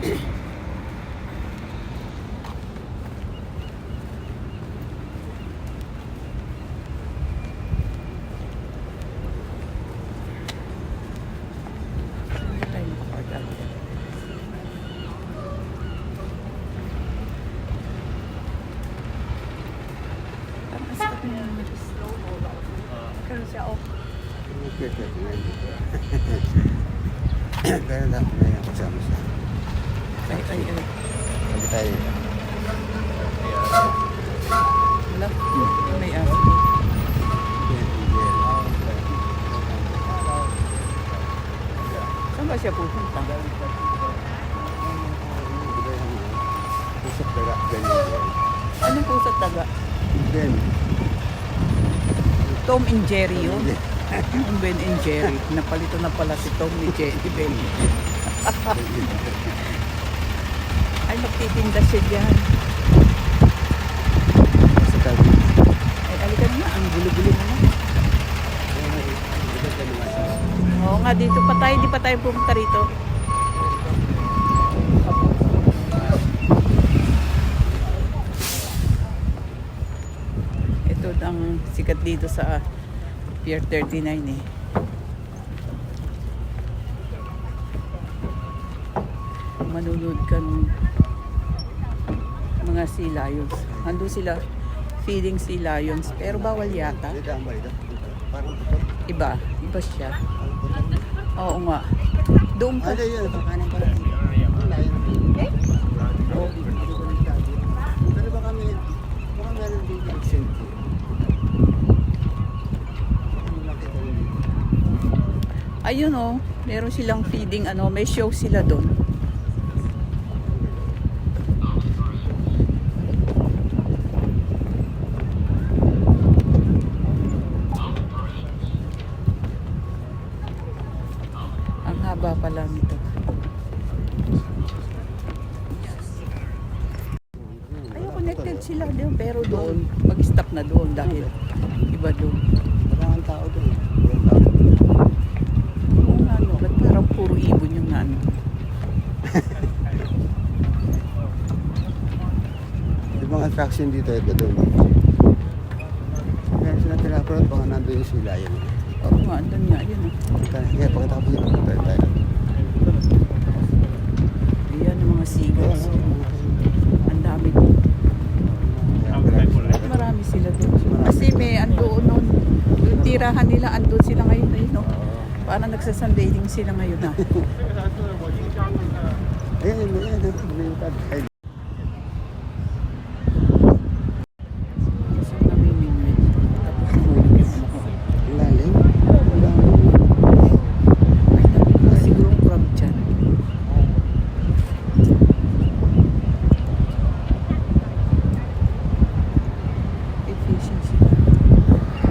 Pero siya off. Kaya lahat na yung kasama siya. Ay. Sabi tayo. Wala. May araw. Saan ba siya pupunta? Pusok daga. Ganyan. Anong pusat daga? Ben. Tom and Jerry yun. Yung Ben and Jerry. Napalito na pala si Tom ni Jerry Ben. Ay, magtitinda siya dyan. Sa tabi. Ay, alikan na. Ang gulo-gulo mo na. Oo nga, dito pa tayo. Di pa tayo pumunta rito. Ito ang sikat dito sa Pier 39 eh. Manunod ka ng mga sea lions. Ando sila feeding sea lions. Pero bawal yata. Iba siya. Oo nga. Doon pa. Ano yun? Pakanan pala. Oh. Pero baka meron din accent. Ayun oh, meron silang feeding may show sila doon. Ang haba pala nito. Ay, connected sila doon, pero doon, mag-stop na doon dahil iba doon. Maraming tao doon. Oo nga, no, ba't parang puro ibon yung ano? Yung mga attraction dito ay doon. Kaya sila pinapanood baka nandun yung sila yun. Oo nga, andun nga, yun oh. Kaya pagkatapos yun, tayo. Ayan ang mga seagulls. Ang dami doon. Marami sila doon. Kasi may andoon nun. Yung tirahan nila, andun sila ngayon. Ayun, no? Parang nagsasunbathing sila ngayon. Ha? Ayan.